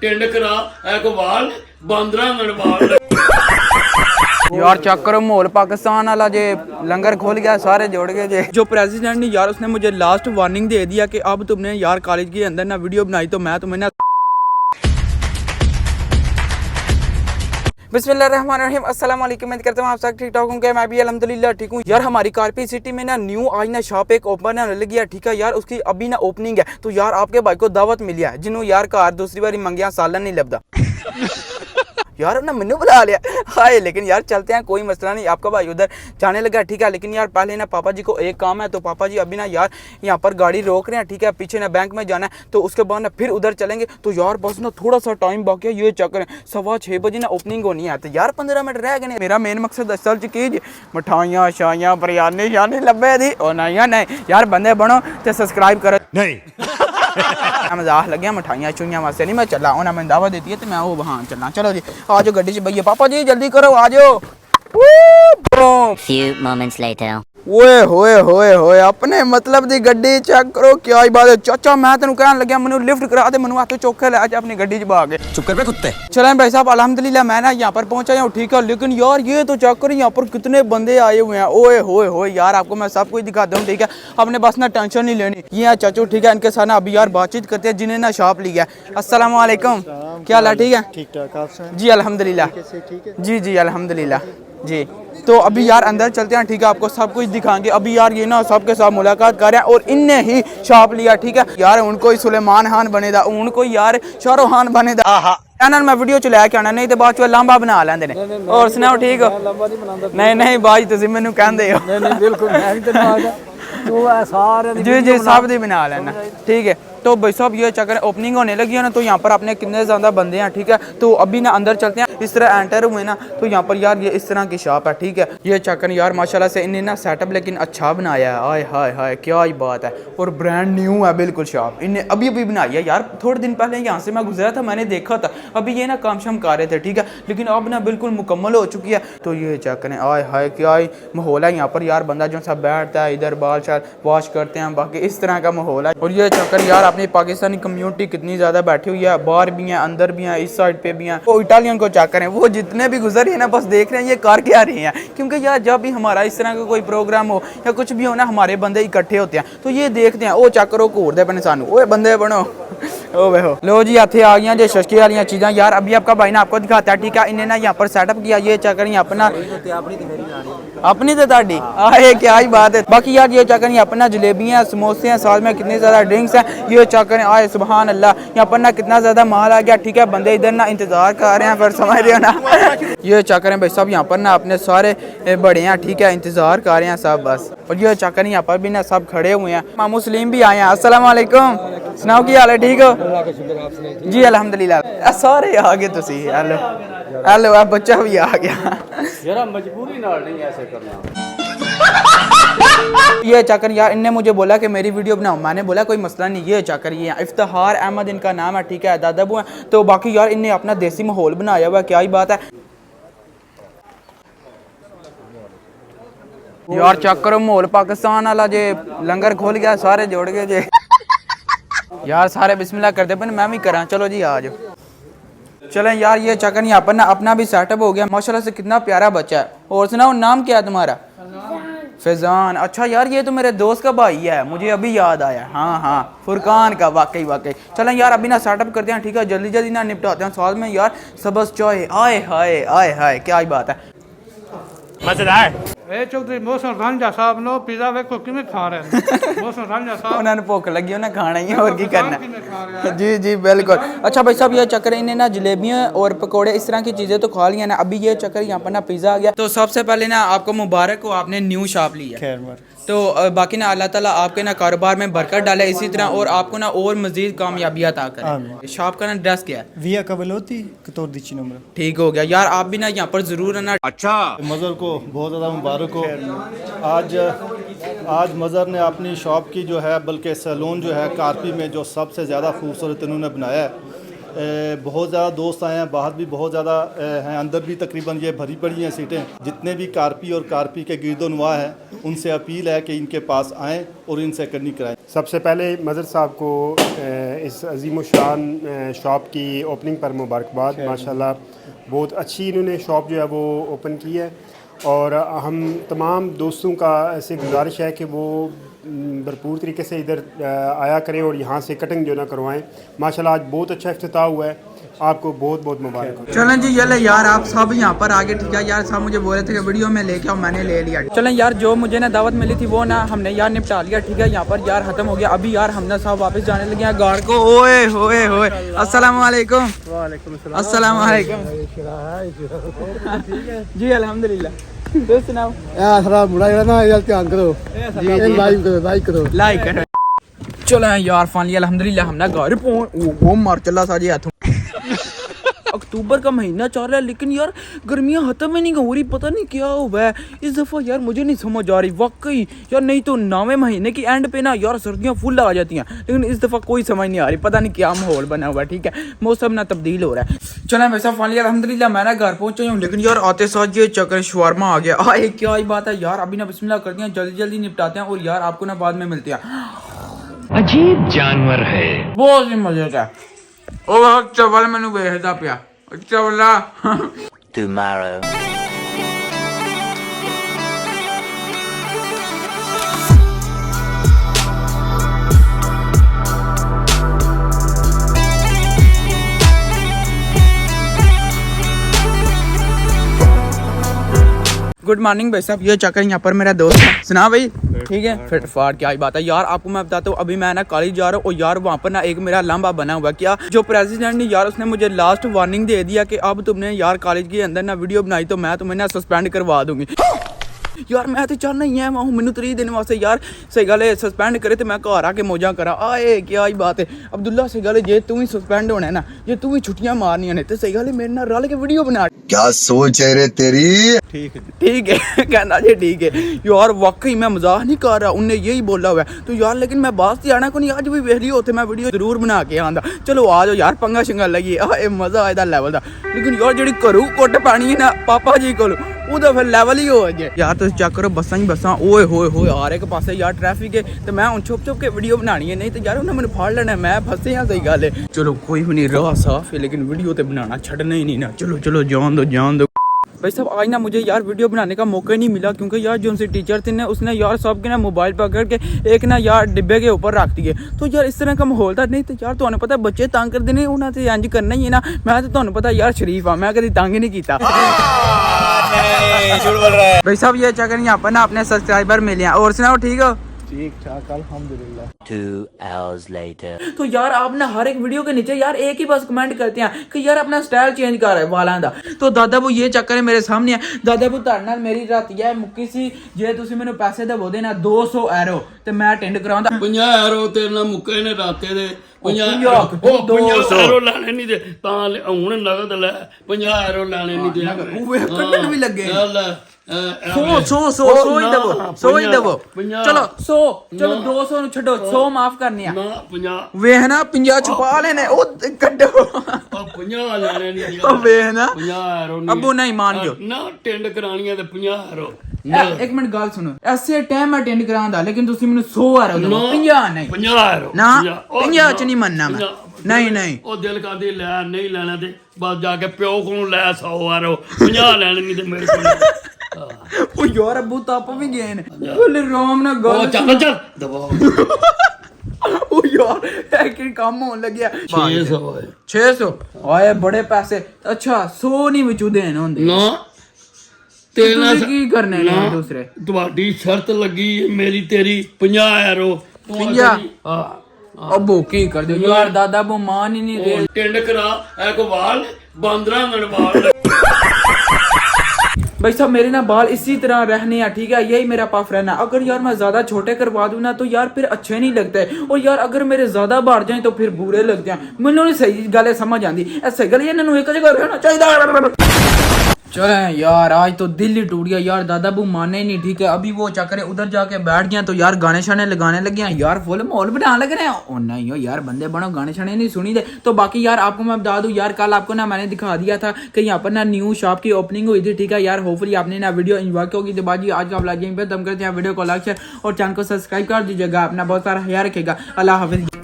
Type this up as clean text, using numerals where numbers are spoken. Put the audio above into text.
Tinned करा को वाल बांदरा नड़वाल यार चेक करो माहौल पाकिस्तान वाला जे लंगर खोल गया सारे जोड़ गए जे जो प्रेसिडेंट ने यार उसने मुझे लास्ट वार्निंग दे दिया कि अब तुमने यार कॉलेज के अंदर ना वीडियो बनाई तो मैं तुम्हें ना बिस्मिल्लाहिर्रहमानिर्रहीम अस्सलाम वालेकुम। उम्मीद करता हूँ आप सब ठीक ठाक होंगे। मैं भी अल्हम्दुलिल्लाह ठीक हूँ। यार हमारी कारपी सिटी में ना न्यू आज ना शॉप एक ओपन है लगी है, ठीक है यार। उसकी अभी ना ओपनिंग है तो यार आपके भाई को दावत मिली है जिन्हों यार कार दूसरी बारी मंगिया सालन नहीं लभदा यार ना मैंने बुला लिया हाय। लेकिन यार चलते हैं, कोई मसला नहीं। आपका भाई उधर जाने लगा, ठीक है। लेकिन यार पहले ना पापा जी को एक काम है तो पापा जी अभी ना यार यहाँ पर गाड़ी रोक रहे हैं, ठीक है। पीछे ना बैंक में जाना है तो उसके बाद ना फिर उधर चलेंगे। तो यार बस ना थोड़ा सा टाइम बाकी है, ये चक्कर है 6:15 बजे ना ओपनिंग होनी है। तो यार 15 मिनट रह गए। मेरा मेन मकसद असल च की मिठाइयाँ शाइयाँ बिरयानी शानी लभे थी और नहीं यार बंदे बनो तो सब्सक्राइब करो नहीं मजाक लगे मिठाइयाँ छुइयाँ वास्ते नहीं मैं चला। उन्हें मैंने दावा देती है तो मैं वो वहाँ चलना। चलो जी आ जाओ गड्डी से भैया। पापा जी जल्दी करो आ जाओ। Few moments later. ओए होए होए होए अपने मतलब दी गड्डी चेक करो क्या ही बात है। चाचा मैं तेन कहन लग्या मैनू लिफ्ट करा दे, मैनू हाथों चौके लै जा अपनी गड्डी च बा के। चुप कर बे कुत्ते। चलें भाई साहब अल्हम्दुलिल्लाह मैं ना यहाँ पर पहुंचा हूँ, ठीक है। लेकिन यार ये तो चेक करो यहाँ पर कितने बंदे आए हुए हैं। ओए होए होए यार आपको मैं सब कुछ दिखाता हूँ, ठीक है। आपने बस ना टेंशन नहीं लेनी। ये है चाचू, ठीक है। इनके साथ ना अभी यार बातचीत करते हैं जिन्हें ना शॉप लिया है। अस्सलाम वालेकुम, क्या हाल है? ठीक है ठीक ठाक आप सुनाएं? जी अल्हम्दुलिल्लाह ठीक है जी जी अल्हम्दुलिल्लाह जी। तो अभी यार अंदर चलते हैं, ठीक है। आपको सब कुछ दिखाएंगे। अभी यार ये ना सबके साथ मुलाकात कर रहे हैं और इनने ही शॉप लिया, ठीक है। यार उनको ही सुलेमान खान बनेदा, उनको यार शाहरुख खान बनेदा। चैनल मैं वीडियो चलाया क्या नहीं तो बाद लंबा बना लेंदे ने। और सुनाओ ठीक हो? नहीं भाई तुम मैनू कहंदे हो। नहीं बिल्कुल मैं भी तो सारे जी जी सब दी बना लेना, ठीक है। तो भाई साहब ये चक्कर ओपनिंग होने लगी है ना तो यहाँ पर अपने कितने ज़्यादा बंदे हैं, ठीक है। तो अभी ना अंदर चलते हैं। इस तरह एंटर हुए ना तो यहाँ पर यार ये इस तरह की शॉप है, ठीक है। ये चक्कर यार माशाल्लाह से इन्हें ना सेटअप लेकिन अच्छा बनाया है। आय हाय हाय क्या ही बात है। और ब्रांड न्यू है बिल्कुल शॉप, इन्हें अभी बनाई है यार। थोड़े दिन पहले यहाँ से मैं गुजरा था, मैंने देखा था। अभी ये ना काम शाम कर रहे थे, ठीक है। लेकिन अब ना बिल्कुल मुकम्मल हो चुकी है। तो ये चक्कर है आय हाय क्या ही माहौल है यहाँ पर यार। बंदा जो सा बैठता है इधर बाल शाल वॉश करते हैं, बाकी इस तरह का माहौल है। और ये चक्कर यार अपनी पाकिस्तानी कम्युनिटी कितनी ज्यादा बैठी हुई है, बाहर भी है अंदर भी है, इस साइड पे भी है। वो इटालियन को चेक करें, वो जितने भी गुजर रहे हैं ना बस देख रहे हैं ये कार क्या रही हैं। क्योंकि यार जब भी हमारा इस तरह का कोई प्रोग्राम हो या कुछ भी हो ना हमारे बंदे इकट्ठे होते हैं तो ये देखते हैं वो चेक करो घूरते पे सानू ओए बंदे बनो ओ बेहो। लो जी इतने आ गई जो शशकी वाली चीज़ां यार। अभी आपका भाई ने आपको दिखाता है, ठीक है। इन्हें ना यहाँ पर सेटअप किया। ये चेक करें अपना अपनी तो ताड़ी आए क्या ही बात है। बाकी यार ये चेक करें अपना जलेबियाँ समोसे हैं, साथ में कितनी ज़्यादा ड्रिंक्स हैं। ये चेक करें आए सुबहान अल्लाह यहाँ पर ना कितना ज़्यादा माल आ गया, ठीक है। बंदे इधर ना इंतज़ार कर रहे हैं, फिर समझ रहे हो ना। ये चेक करें भाई साहब यहाँ पर ना अपने सारे बड़े हैं, ठीक है। इंतज़ार कर रहे हैं सब बस। और ये चेक करें यहाँ पर भी ना सब खड़े हुए हैं। मामू सलीम भी आए हैं। अस्सलाम वालेकुम, सुनाओ की हाल है? ठीक हो जी अल्हम्दुलिल्लाह। सारे आ गए तुसी। हेलो हेलो अब बच्चा भी आ गया। जरा मजबूरी नाल नहीं ऐसे करना। ये चक्कर यार इनने मुझे बोला कि मेरी वीडियो बनाओ। मैंने बोला कोई मसला नहीं। ये चक्कर ये इफ्तिखार अहमद इनका नाम है, ठीक है। दादाबू है। तो बाकी यार इनने अपना देसी माहौल बनाया हुआ, क्या ही बात है यार। चेक करो माहौल पाकिस्तान वाला जे लंगर खोल गया सारे जोड़ गए जे यार। सारे बिस्मिल्लाह करते पर मैं भी करा। चलो जी आ जाओ। चलें यार ये चक्कर यहाँ पर ना अपना भी सेटअप हो गया माशाल्लाह से। कितना प्यारा बच्चा है। और सुनाओ नाम क्या है तुम्हारा? फैजान। अच्छा यार ये तो मेरे दोस्त का भाई है, मुझे अभी याद आया। हाँ फुरकान का। वाकई चलें यार अभी ना सेटअप करते हैं, ठीक है। जल्दी ना निपटाते हैं साथ में यार सबस चाय। आए हाय आए हाय क्या ही बात है मजेदार। ए चौधरी मौसम रांझा साहब नो पिज़्ज़ा वेखो किवें खा रहे हैं। मौसम रांझा साहब उन्होंने भुख लगी उन्हें खाना ही है और की करना है। जी जी बिल्कुल। अच्छा भाई साहब ये चक्कर इन्हें ना जलेबियाँ और पकोड़े इस तरह की चीज़ें तो खा लिया ना। अभी ये चक्कर यहाँ पर ना पिज़्ज़ा आ गया। तो सबसे पहले ना आपको मुबारक हो, आपने न्यू शॉप ली है। तो बाकी ना अल्लाह ताला आपके ना कारोबार में बरकत डाले इसी तरह और आपको ना और मजीद कामयाबी अता करे। शॉप का ना एड्रेस क्या है? विया कबलोती कतौर दिची नंबर। ठीक हो गया यार। आप भी ना यहाँ पर ज़रूर आना। अच्छा मज़र को बहुत ज़्यादा मुबारक हो। आज मज़र ने अपनी शॉप की जो है बल्कि सैलून जो है कारपी में जो सबसे ज़्यादा खूबसूरत इन्होंने बनाया है। बहुत ज़्यादा दोस्त आए हैं, बाहर भी बहुत ज़्यादा हैं, अंदर भी तकरीबन ये भरी पड़ी हैं सीटें। जितने भी कारपी और कारपी के गिरदोनवा हैं उनसे अपील है कि इनके पास आएँ और इनसे करनी कराएँ। सबसे पहले मज़र साहब को इस अजीम शान शॉप की ओपनिंग पर मुबारकबाद। माशाल्लाह बहुत अच्छी इन्होंने शॉप जो है वो ओपन की है, और हम तमाम दोस्तों का ऐसे गुजारिश है कि वो भरपूर तरीके से इधर आया करें और यहाँ से कटिंग जो ना करवाएं। माशाल्लाह आज बहुत अच्छा इफ्तिताह हुआ है, आपको बहुत बहुत मुबारक हो। चलें जी, ये ले यार आप सब यहाँ पर आगे, ठीक है यार। साहब मुझे बोल रहे थे कि वीडियो में लेके आओ, मैंने ले लिया। चलें यार, जो मुझे ना दावत मिली थी वो ना हमने यार निपटा लिया, ठीक है। यहाँ पर यार खत्म हो गया। अभी यार हमने साहब वापस जाने लगे हैं गार्ड को। ओए होए होए, अस्सलाम वालेकुम। अस्सलाम वालेकुम जी, अल्हम्दुलिल्लाह। तो सुनाओ थोड़ा मुड़ा ना, ध्यान करो, लाइक करो। चलो यार फाइनली अल्हम्दुलिल्लाह हमने घर वो मार चला साजे हाथों। अक्टूबर का महीना चल रहा है लेकिन यार गर्मियाँ खत्म ही नहीं हो रही, पता नहीं क्या हुआ है इस दफ़ा यार, मुझे नहीं समझ आ रही वाकई यार। नहीं तो 9वें महीने की एंड पे ना यार सर्दियाँ फुल आ जाती हैं, लेकिन इस दफ़ा कोई समझ नहीं आ रही, पता नहीं क्या माहौल बना हुआ है, ठीक है। मौसम ना तब्दील हो रहा है। चलें वैसा फाइनली अल्हम्दुलिल्लाह मैं ना घर पहुँचा हूँ, लेकिन यार आते साथ ये चक्कर शवारमा आ गया। आए क्या ही बात है यार, अभी ना बिस्मिल्लाह करते हैं, जल्दी जल्दी निपटाते हैं और यार आपको ना बाद में मिलते हैं। अजीब जानवर है। बहुत ही मजे का चावल मैंने भेजता पिया चावला tomorrow. गुड मॉर्निंग भाई साहब, ये चक्कर यहाँ पर मेरा दोस्त है। सुना भाई, ठीक है। फिट फाट क्या ही बात है यार, आपको मैं बताता हूँ। अभी मैं ना कॉलेज जा रहा हूँ और यार वहाँ पर ना एक मेरा लंबा बना हुआ, क्या जो प्रेसिडेंट ने यार उसने मुझे लास्ट वार्निंग दे दिया कि अब तुमने यार कॉलेज के अंदर ना वीडियो बनाई तो मैं तुम्हें ना सस्पेंड करवा दूंगी। यार मैं तो चाहना ही है वहाँ मैनू 3 दिन वास्ते यार सही गल है सस्पेंड करे तो मैं घर आके मौजा करा। आए क्या ही बात है अब्दुल्ला, सही गल है जे तू ही सस्पेंड होना है ना, जे तू ही छुट्टियां मारनियां ने तो सही गल है मेरे नाल रल के वीडियो बना। क्या सोच है रे तेरी? ठीक है कहना जी ठीक है यार, वाकई मैं मजाक नहीं कर रहा, उनने यही बोला हुआ है। तो यार लेकिन मैं बात से आना को नहीं, आज भी वेली होते मैं वीडियो जरूर बना के आंदा। चलो आ जाओ यार, पंगा शंगा लगी आए मजा आएदा लेवल दा। लेकिन यार जेडी घरों कुट पानी है ना पापा जी को ਉਹਦਾ ਫਿਰ ਲੈਵਲ ਹੀ ਹੋ ਜੇ ਯਾਰ। ਤੁਸੀਂ ਚੈੱਕ ਕਰੋ ਬੱਸਾਂ ਹੀ ਬੱਸਾਂ, ਓਏ ਹੋਏ ਹੋਏ ਆ ਰਹੇ ਇੱਕ ਪਾਸੇ ਯਾਰ ਟ੍ਰੈਫਿਕ ਹੈ ਤੇ ਮੈਂ ਹੁਣ ਛੁਪ ਛੁਪ ਕੇ ਵੀਡੀਓ ਬਣਾਣੀ ਹੈ, ਨਹੀਂ ਤੇ ਯਾਰ ਉਹਨਾਂ ਮੈਨੂੰ ਫੜ ਲੈਣਾ, ਮੈਂ ਫਸੇ ਆ। ਸਹੀ ਗੱਲ ਹੈ ਚਲੋ ਕੋਈ ਵੀ ਨਹੀਂ, ਰਾਹ ਸਾਫ है लेकिन वीडियो तो बनाना छड़ना ही नहीं ना। चलो चलो जान दो भाई साहब। आज ना मुझे यार वीडियो बनाने का मौका ही नहीं मिला क्योंकि यार जो उनसे टीचर थे ना उसने यार सब के ना मोबाइल पकड़ के एक ना यार डिब्बे के ऊपर रख दिए। तो यार इस तरह का माहौल था, नहीं तो यार तुम्हें पता बच्चे तंग कर देने उन्होंने इंज करना ही है ना। मैं तो तुम्हें पता यार शरीफ हाँ, मैं कभी तंग नहीं किया। भाई साहब ये चक्कर यहाँ पर ना अपने सब्सक्राइबर मिले हैं। और सुनाओ ठीक हो? ठीक ठाक अल्हम्दुलिल्लाह। 2 hours later. तो यार आप ना हर एक वीडियो के नीचे यार एक ही बस कमेंट करते हैं कि यार अपना स्टाइल चेंज कर रहा है वालों का। तो दादा वो ये चक्कर है मेरे सामने है। दादा वो ताड़ नाल मेरी राती है मुक्की सी, जे तुसी मैनू पैसे दे देना 200 यूरो ते मैं टेंड करांदा 50 यूरो तेरे नाल मुक्के ने राते दे 50 200 यूरो लाने नहीं दे तां हुण नगद ले 50 यूरो लाने नहीं दे। ओए कन्नड़ भी लगे सौ ही दबो चलो 100 चलो 200 नु छड्डो 100 माफ करने ना 50 वे है ना 50 छुपा लेने ओ कड्डो 50 लाने नहीं ओ वे है ना 50 यूरो अबू नहीं मान जो ना टेंड करानी है ते 50 यूरो। एक मिनट गाल सुनो, ऐसे टाइम अटेंड करांदा लेकिन तुसी मैनू 100 यूरो दो 50 नहीं 50 यूरो ना 50 च नहीं मनना मैं नहीं ਉਹ ਦਿਲ ਕਰਦੀ ਲੈ ਨਹੀਂ ਲੈਣਾ ਤੇ ਬਸ ਜਾ ਕੇ ਪਿਓ ਕੋਲੋਂ ਲੈ 100 यूरो 50 ਲੈਣੇ ਨਹੀਂ ਤੇ ਮੇਰੇ ਕੋਲ। ओ यार अबू तप भी गए ने बोले राम ना गाल ਚੱਲ ਦਬਾਓ ओ यार एक काम होने लग गया 600 ओए बड़े पैसे। अच्छा 100 नहीं विचू देने होंदे ਨਾ ਤੁਸੀਂ ਕੀ ਕਰਨੇ ਨੇ ਦੂਸਰੇ? ਤੁਹਾਡੀ ਸ਼ਰਤ ਲੱਗੀ ਮੇਰੀ ਤੇਰੀ 50 यूरो 50 ਹਾਂ अबू की कर दो यार, दादा वो मान ही नहीं रहे। ਟਿੰਡ ਕਰਾ ਐ ਕੋ ਵਾਲ ਬਾਂਦਰਾਂ ਨਾਲ ਵਾਲ। भाई साहब मेरे ना बाल इसी तरह रहने हैं, ठीक है, यही मेरा पफ रहना। अगर यार मैं ज्यादा छोटे करवा दूं ना तो यार फिर अच्छे नहीं लगते, और यार अगर मेरे ज्यादा बढ़ जाए तो फिर बुरे लगते हैं। मैनू नहीं सही गल समझ आती, सही गल इन्होंने एक जगह रहना चाहिए। चले यार, आज तो दिल ही टूट गया यार, दादा बू माने ही नहीं, ठीक है। अभी वो चक्कर है उधर जाके बैठ गया तो यार गाने शाने लगाने लग गया यार, फुल माहौल बनाने लग रहे हैं। ओ नहीं हो यार, बंदे बनो, गाने शाने नहीं सुनी दे। तो बाकी यार आपको मैं बता दूं यार, कल आपको ना मैंने दिखा दिया था कि यहाँ पर ना न्यू शॉप की ओपनिंग हुई थी, ठीक है यार। होपफुली आपने ना वीडियो एंजॉय की होगी। तो बाजी आज का व्लॉग यहीं पे खत्म करते हैं। वीडियो को लाइक शेयर और चैनल को सब्सक्राइब कर दीजिएगा। अपना बहुत सारा ख्याल रखेगा। अल्लाह हाफिज़।